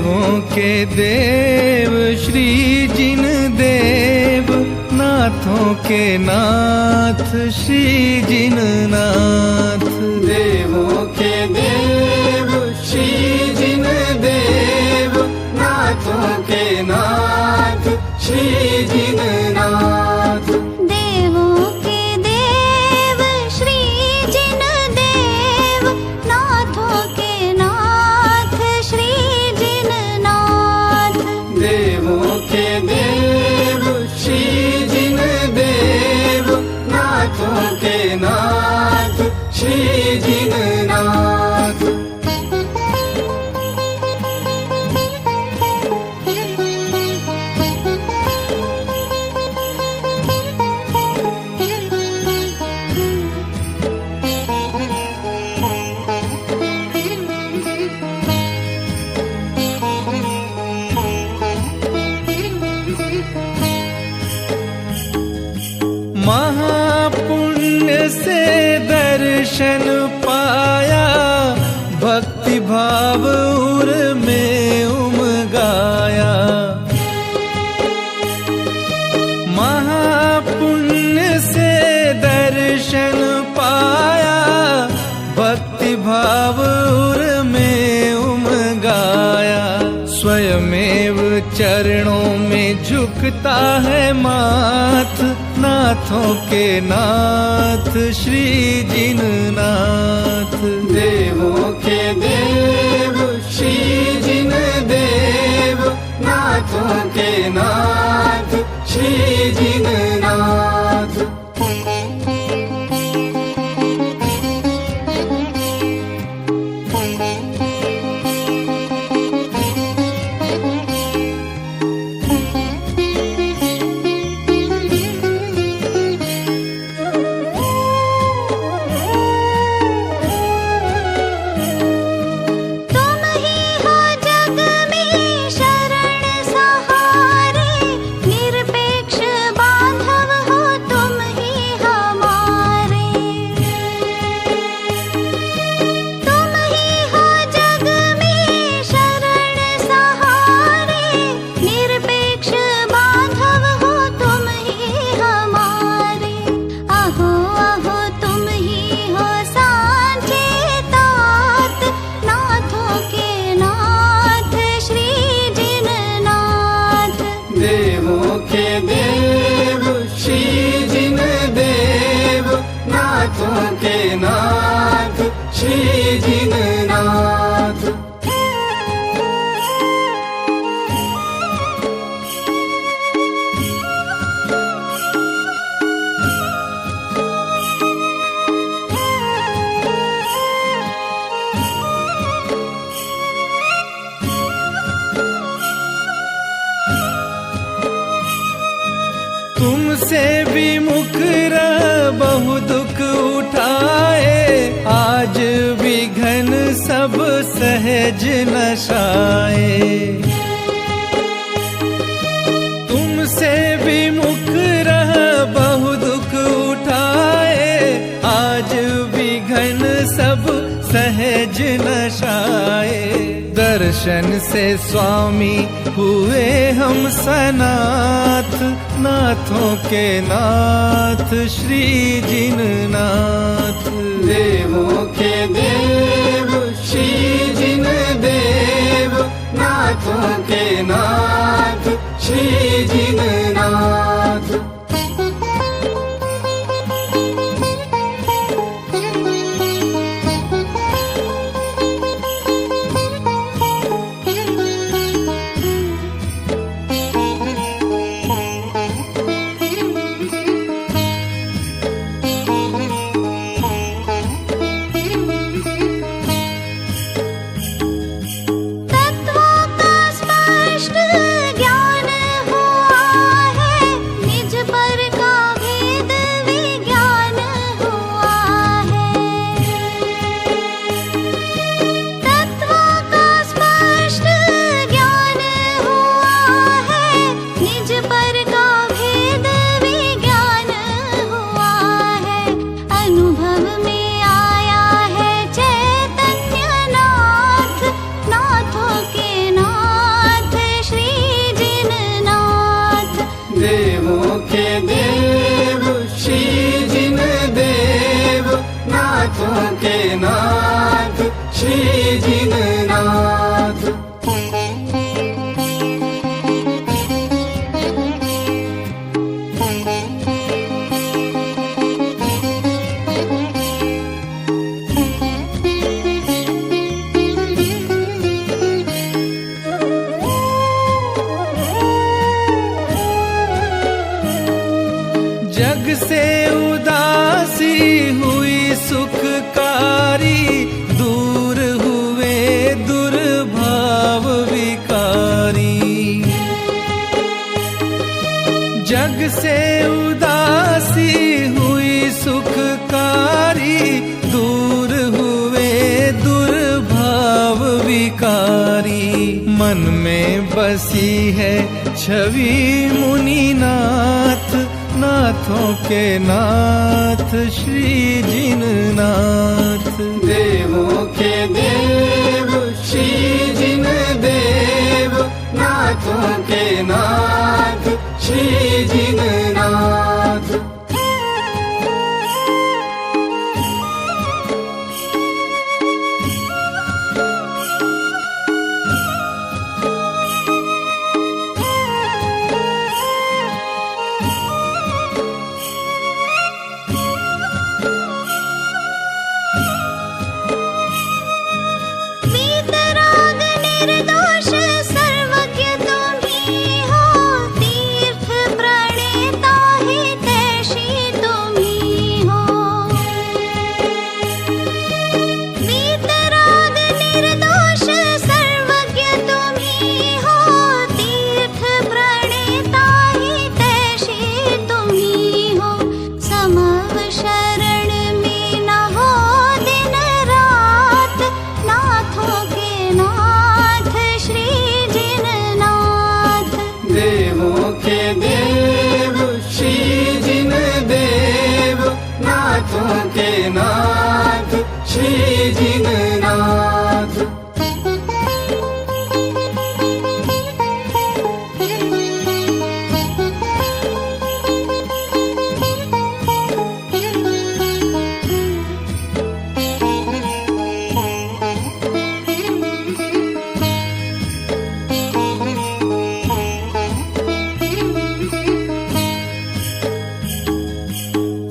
देवों के देव श्री जिन देव, नाथों के नाथ श्री जिन नाथ। देवों के देव श्री जिन देव, नाथों के नाथ श्री जिन नाथ। देवों के देव श्री जिन देव, नाथों के नाथ श्री जिन नाथ। देवों के देव श्री जिन देव, नाथों के नाथ श्री जिन नाथ। महापुण्य से दर्शन पाया, भक्ति भाव उर में उमगाया। महापुण्य से दर्शन पाया, भक्ति भाव उर में उमगाया। स्वयमेव चरणों में झुकता है माथ, नाथों के नाथ श्री जिन नाथ। देवों के देव श्री जिन देव, नाथों के नाथ श्री जिन नाथ। देवों के देव श्री जिन देव, नाथों के नाथ श्री जिन नाथ। तुमसे विमुख रह बहु दुख उठाए, आज विघन सब सहज नशाए। तुमसे विमुख रह बहु दुख उठाए, आज विघन सब सहज नशाए। दर्शन से स्वामी हुए हम सनाथ, नाथों के नाथ श्री जिन नाथ। देवों के देव श्री जिन देव, नाथों के नाथ श्री जिन नाथ। तत्वों का स्पष्ट ज्ञान हुआ है, निज उनमें बसी है छवि मुनिनाथ, नाथों के नाथ श्री जिननाथ। देवों के देव श्री जिन देव, नाथों के नाथ श्री जिननाथ।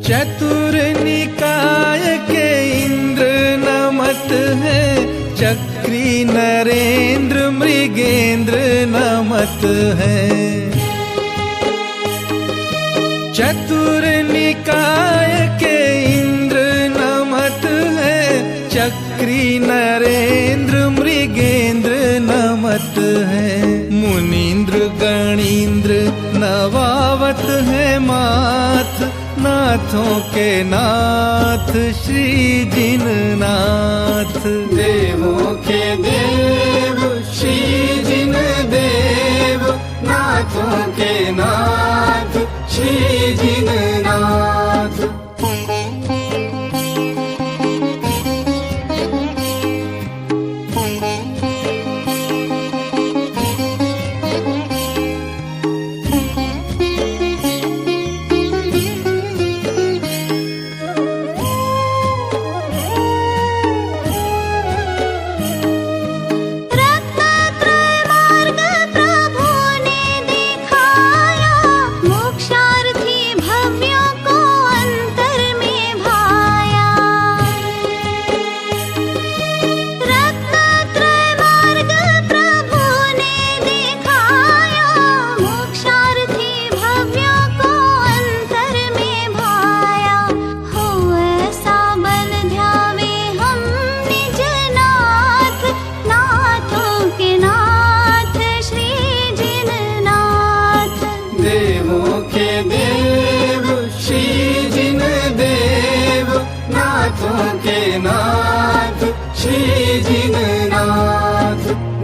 चतुर निकाय के इंद्र नमत है, चक्री नरेंद्र मृगेंद्र नमत है। चतुर निकाय के इंद्र नमत है, चक्री नरेंद्र मृगेंद्र नमत है। मुनीन्द्र गणीन्द्र नवावत है माथ, नाथों के नाथ श्री जिननाथ। देवों के देव श्री जिन देव, नाथों के नाथ श्री जिननाथ।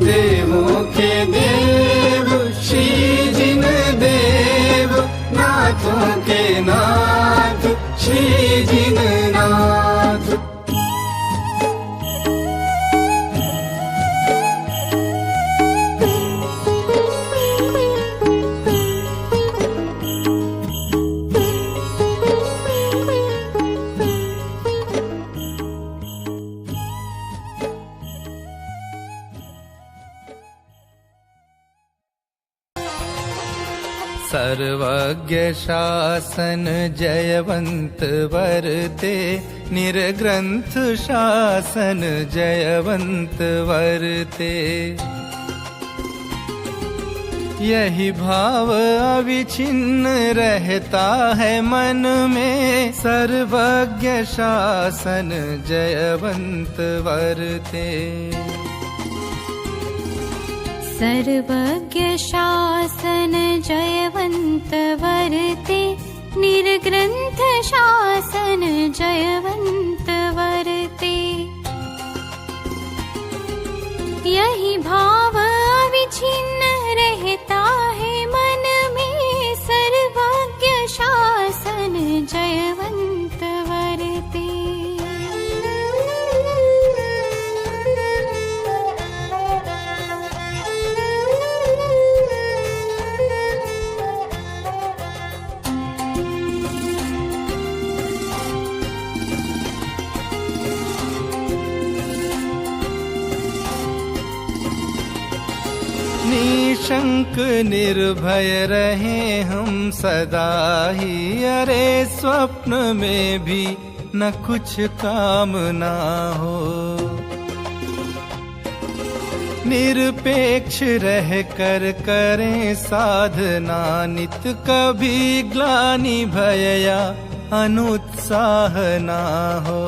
देवों के देव श्री जिन देव, नाथों के नाथ श्री जिननाथ। सर्वज्ञ शासन जयवंत वरते, निर्ग्रंथ शासन जयवंत वरते। यही भाव अविछिन्न रहता है मन में, सर्वज्ञ शासन जयवंत वरते। सर्वज्ञ शासन जयवंत वरते, निर्ग्रंथ शासन जयवंत वरते। यही भाव अविछिन्न निशंक निर्भय रहे हम सदा ही, अरे स्वप्न में भी न कुछ कामना हो। निरपेक्ष रह कर करें साधना, नित कभी ग्लानि भय या अनुत्साह ना हो।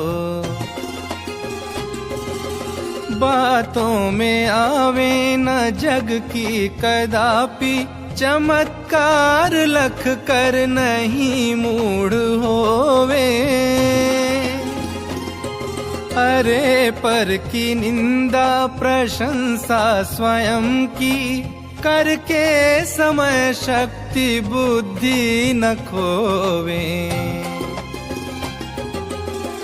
बातों में आवे न जग की कदापि, चमत्कार लख कर नहीं मूढ़ होवे। अरे पर की निंदा प्रशंसा स्वयं की, करके समय शक्ति बुद्धि न खोवे।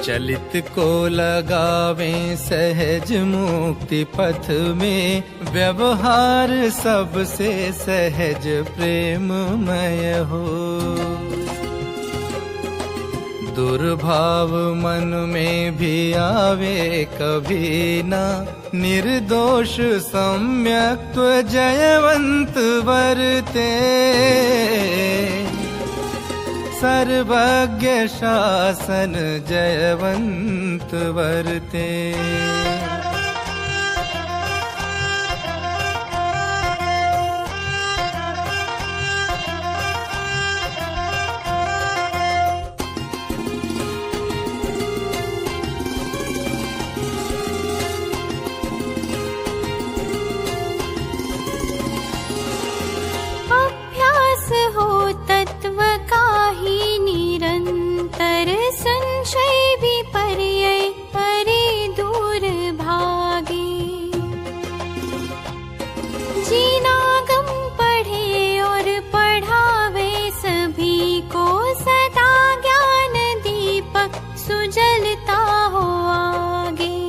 चलित को लगावें सहज मुक्ति पथ में, व्यवहार सबसे सहज प्रेममय हो। दुर्भाव मन में भी आवे कभी ना, निर्दोष सम्यक्त्व जयवंत वर्ते। सर्वज्ञ शासन जयवंत वर्ते। अभ्यास हो तत्व का ही निरंतर, संशय भी पर्यय परे दूर भागे। जीनागम पढ़े और पढ़ावे सभी को, सदा ज्ञान दीपक सुजलता हो आगे।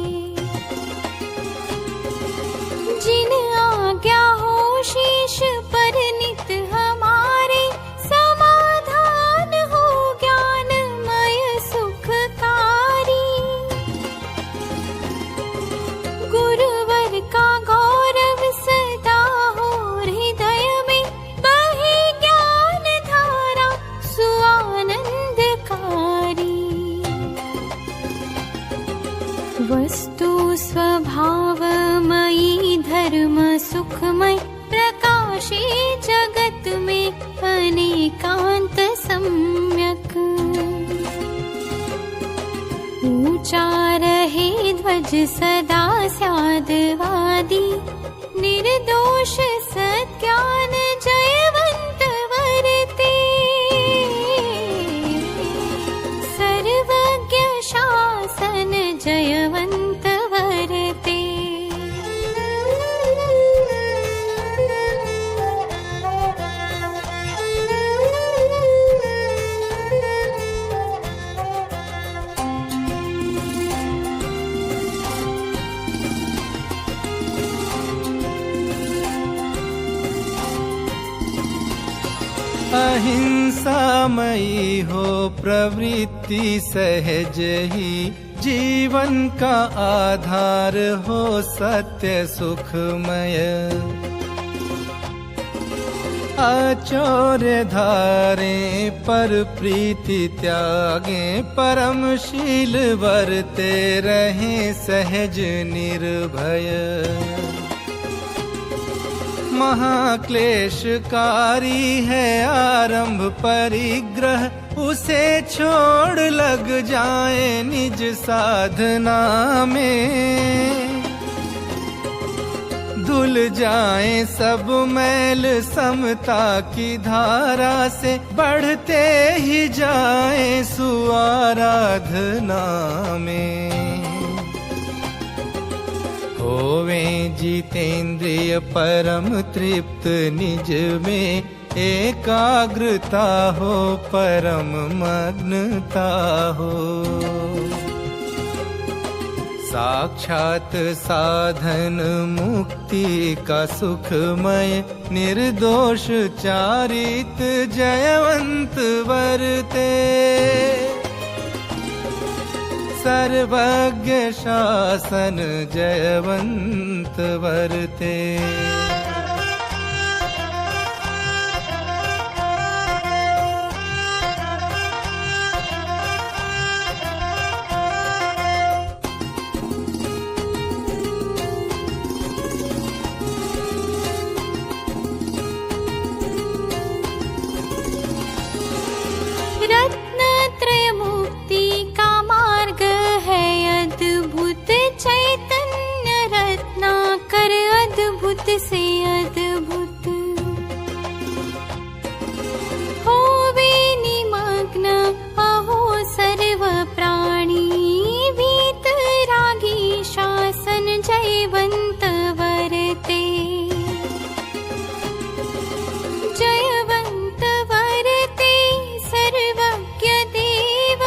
जिन आज्ञा हो शीश पर नित हमारे, समाधान हो ज्ञानमय सुखकारी। गुरुवर का गौरव सदा हो हृदय में, बहे ज्ञान धारा सुआनंदकारी। वस्तु स्वभावमयी धर्म सुखमय, प्रकाशी जगत में अनेकांत सम्यक। ऊंचा रहे ध्वज सदा स्यादवादी, निर्दोष सत्ज्ञान जयवंत वर्ते। सर्वज्ञ शासन जयवंत वर्ते। अहिंसामयी हो प्रवृत्ति सहज ही, जीवन का आधार हो सत्य सुखमय। आचौर्य धारे पर प्रीति त्यागे, परमशील वर्ते रहे सहज निर्भय। महाक्लेशकारी है आरंभ परिग्रह, उसे छोड़ लग जाए निज साधना में। धुल जाए सब मैल समता की धारा से, बढ़ते ही जाए सुआराधना में। होवे जितेंद्रिय परम तृप्त निज में, एकाग्रता हो परम मग्नता हो। साक्षात साधन मुक्ति का सुखमय, निर्दोष चारित जयवंत वर्ते। सर्वज्ञ शासन जयवंत वर्ते। से अद्भुत होवे निमग्न अहो सर्व प्राणी वीतरागी शासन जयवंत वरते जयवंत वरते सर्वज्ञ देव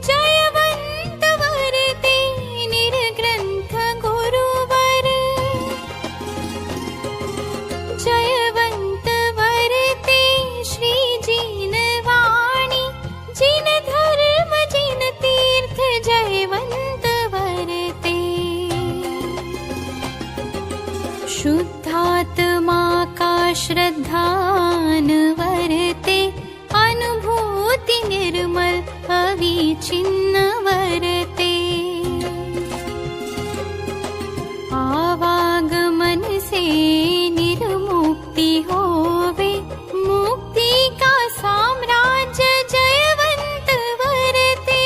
जयवंत वरते निर्ग्रंथ गुरुवर जयवंत वरते श्री जिनवाणी जिन धर्म जिन तीर्थ जयवंत वरते शुद्धात्मा का श्रद्धान वरते अनुभूति निर्मल अविचिन्न वरते आवागमन से निर्मुक्ति होवे मुक्ति का साम्राज्य जयवंत वरते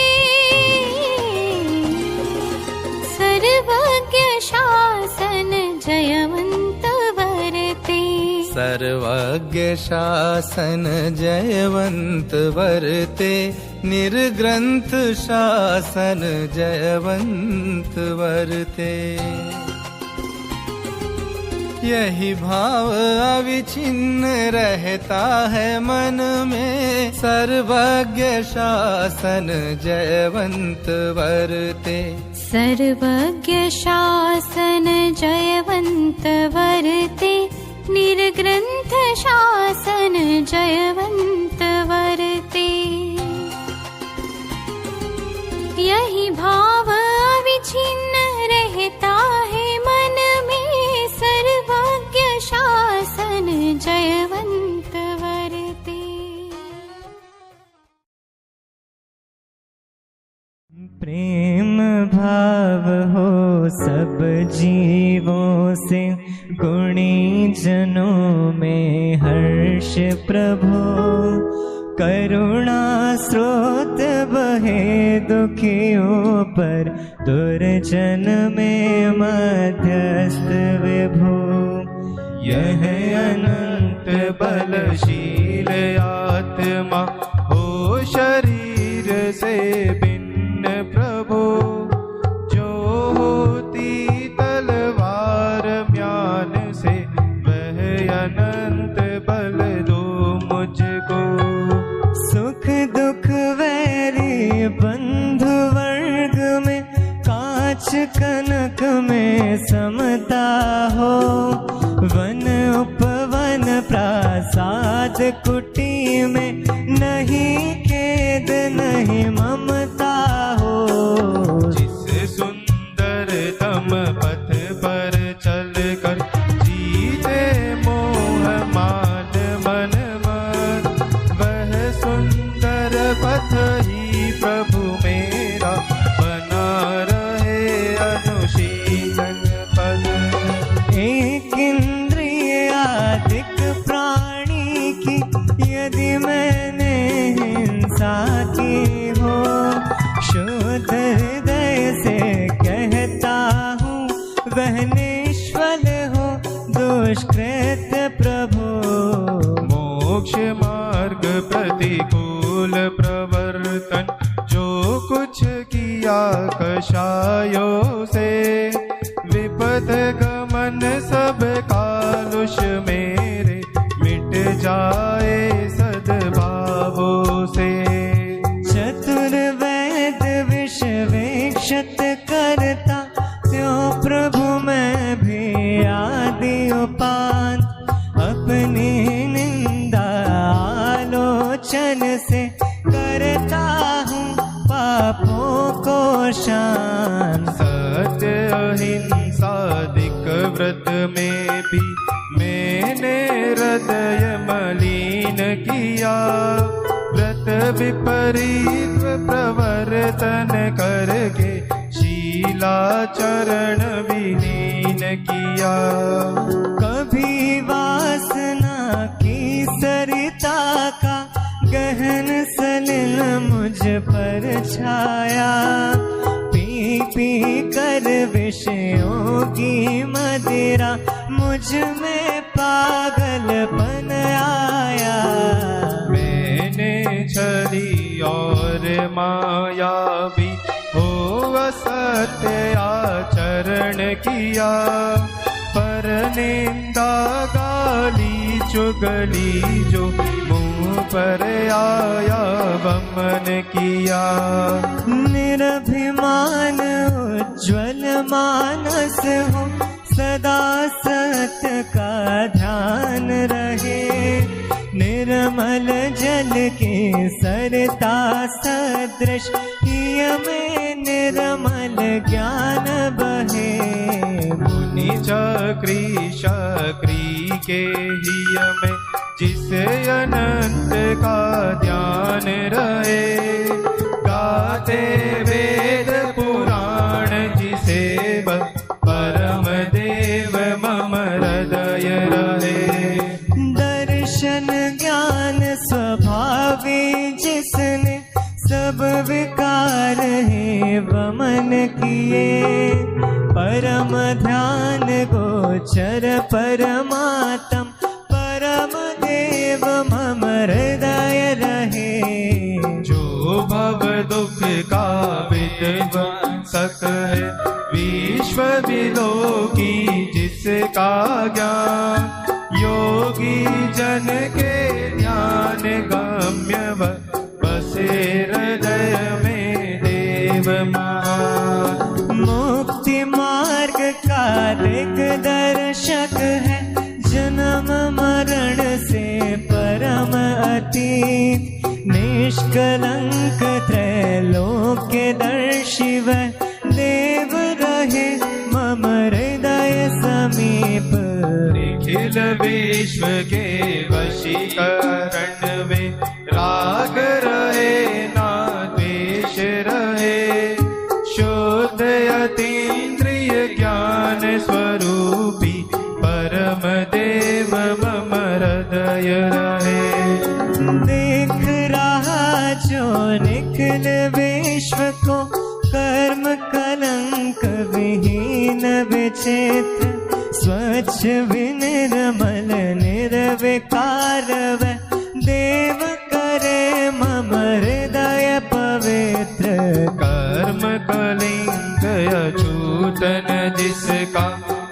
सर्वज्ञ शासन जयवंत वरते सर्वज्ञ शासन जयवंत वरते निर्ग्रंथ शासन जयवंत वरते यही भाव अविच्छिन्न रहता है मन में सर्वज्ञ शासन जयवंत वरते सर्वज्ञ शासन जयवंत वरते निर्ग्रंथ शासन जयवंत वरते यही भाव अविच्छिन्न रहता है मन में सर्वज्ञ शासन जयवंत वरते प्रेम भाव हो सब जीवों से गुणी जनों में हर्ष प्रभु करुणा स्रोत बहे दुखियों पर दुर्जन में मध्यस्थ विभु यह अनंत बलशील आत्मा हो शरीर से भिन्न प्रभु जो होती तलवार म्यान से वह अनंत बल दो मुझको सुख दुख वैरी बंधु वर्ग में कांच कनक में समता हो वन उपवन प्रासाद कुटी में नहीं खेद नहीं ममता हो जिस सुंदरतम पथ पर चल कर जीते मोह मान मन मन वह सुंदर पथ ही प्रभु मेरा बना रहे अनुशीलन पद एक इंद्रिय आदिक प्राणी की यदि मैंने हिंसा की हो शुद्ध हृदय से कहता हूँ वह निष्फल हो दुष्कृत प्रभु मोक्ष मार्ग प्रतिकूल प्रवर्तन जो कुछ किया कषायों से विपद गमन सब कालुष मेरे मिट जाए सद्भावों से चतुर्वेद विश्वेक्षत करता त्यों प्रभु मैं भी आदि उपांत अपनी निंदा आलोचन से करता हूँ पापों को शांत सत्य अहिंसादिक व्रत में भी मैंने हृदय मलिन किया व्रत विपरीत प्रवर्तन करके शीलाचरण विलीन किया कभी वासना की सरिता का गहन सलिल मुझ पर छाया पी पी कर विषयों की मदिरा मुझ में पागलपन आया। मैंने छली और माया भी हो असत्य आचरण किया, पर निंदा गाली चुगली जो मुँह पर आया वमन किया। निरभिमान उज्ज्वल मानस हो, सदा सत्य का ध्यान रहे। निर्मल जल के सरता सदृश हिय में निर्मल ज्ञान बहे। मुनि चक्री शक्री के हिय में जिसे अनंत का ध्यान रहे। गाते वेद पुराण जिसे परम देव मम हृदय रहे। दर्शन ज्ञान स्वभावी जिसने सब विकार है वमन किए। परम ध्यान गोचर परमात्म परम देव मम हृदय रहे। जो भव दुख का विध्वंसक है, विश्व विलोकी जिसका ज्ञान। योगी जन के ध्यान गम्य बसे हृदय में देव महान। मुक्ति मार्ग का दिग्दर्शक है, जन्म मरण से परम अतीत। निष्कलंक त्रैलोक्य दर्शी वह देव रहे मम हृदय समीप। निखिल विश्व के वशीकरण में राग रहे ना द्वेष रहे। शुद्ध अतीन्द्रिय ज्ञान स्वरूपी परम देव मम हृदय रहे। देख रहा जो निखिल विश्व को, कर्म कलंक विहीन विचित्र। स्वच्छ विनिर्मल निर्विकार वह देव करे मम हृदय पवित्र। कर्म कलिंग अछूतन जिसका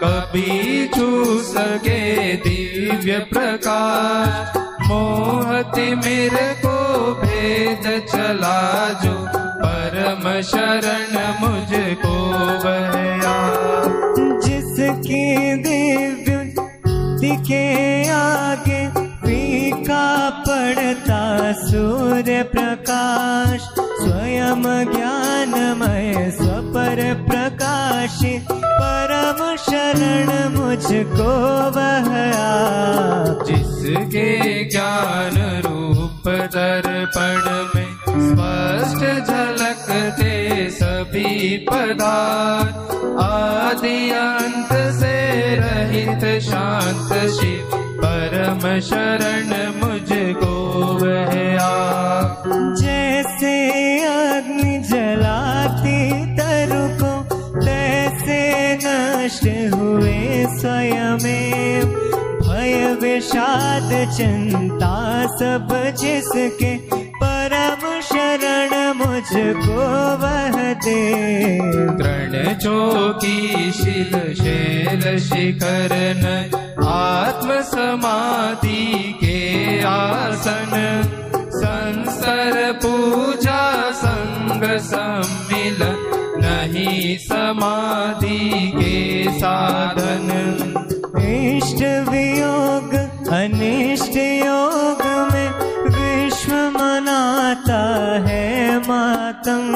कभी छू सके दिव्य प्रकाश। मोहति मेरे को भेद चला जो परम शरण मुझको बहया। जिसकी दिव्य दिखे आगे फीका पड़ता सूर्य प्रकाश। स्वयं ज्ञानमय स्वपर प्रकाशी परम शरण मुझको बहया। जिसके ज्ञान रूप दर्पण में स्पष्ट झलकते सभी पदार्थ। आदि अंत से रहित शांत शिव परम शरण मुझको बहया। जैसे अग्नि जलाती तरु को, तैसे नष्ट हुए स्वयं। भय विषाद चिंता सब जिसके, परम शरण मुझको वह दे। तृण चौकी शिल शैल शिखर न आत्म समाधि के आसन। संसार पूजा संग सम्मिलन नहीं समाधि के साधन। इष्ट वियोग अनिष्ट योग में विश्व मनाता है मातम।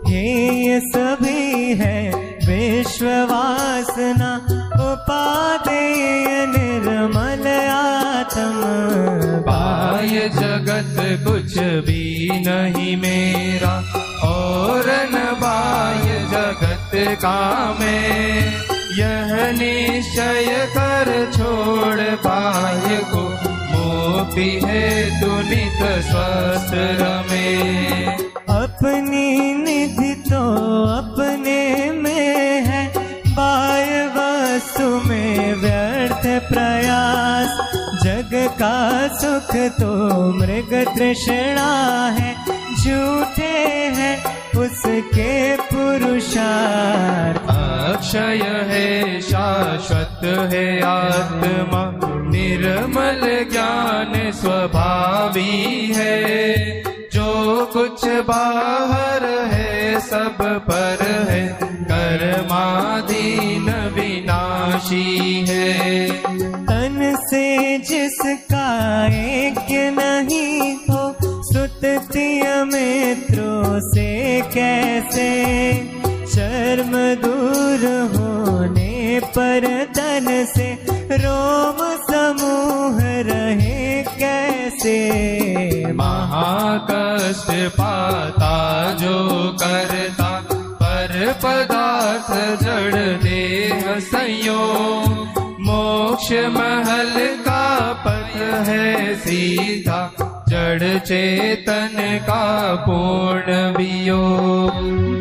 ये सभी है विश्व वासना उपादेय निर्मल आत्म। बाह्य जगत कुछ भी नहीं मेरा, और न बाह्य जगत का मैं। यह निश्चय कर छोड़ बाह्य को, मोपी है दुनित स्वस्थ रमे। अपनी निधि तो अपने में है, बाह्य वस्तु में व्यर्थ तो मृग तृष्णा है, झूठे हैं उसके पुरुषार्थ। अक्षय है शाश्वत है आत्मा, निर्मल ज्ञान स्वभावी है। जो कुछ बाहर है सब पर है, कर्माधीन विनाशी है। तन से जिसका ऐक्य नहीं हो, स्तुतिय मित्रों से कैसे। शर्म दूर होने पर तन से रोम समूह रहे कैसे। महाकष्ट पाता जो करता, पर पदार्थ जड़ देह संयोग। मोक्ष महल का पथ है सीधा, जड़ चेतन का पूर्ण वियोग।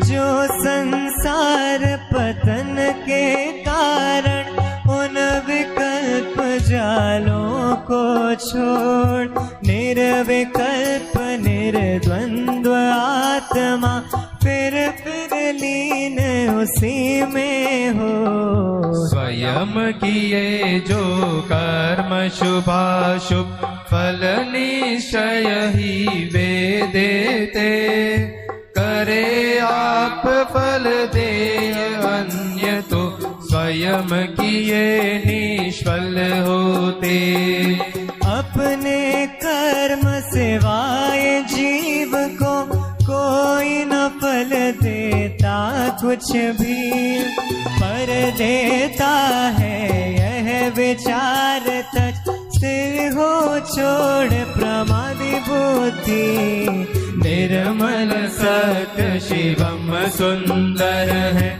जो संसार पतन के कारण उन विकल्प जालों को छोड़, निर्विकल्प निर्द्वंद्व आत्मा फिर लीन उसी में हो। स्वयं किए जो कर्म शुभाशुभ, फल निश्चय ही वे देते। करे आप फल दे अन्य तो, स्वयं किए निष्फल होते। अपने कर्म सिवाय जीव को कोई न फल देता कुछ भी, पर देता है यह विचार तक स्थिर हो छोड़ प्रमादी बुद्धि। निर्मल सत्य शिवम सुंदर है,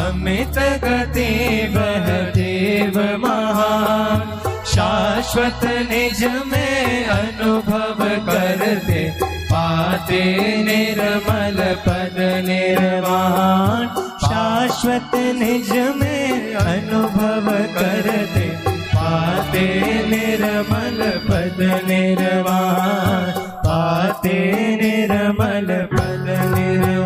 अमित गति वह देव महान। शाश्वत निज में अनुभव करते, पाते निर्मल पद निर्वाण। शाश्वत निज में अनुभव करते, पाते निर्मल पद निर्वाण। पाते निर्मल पद निर्वाण।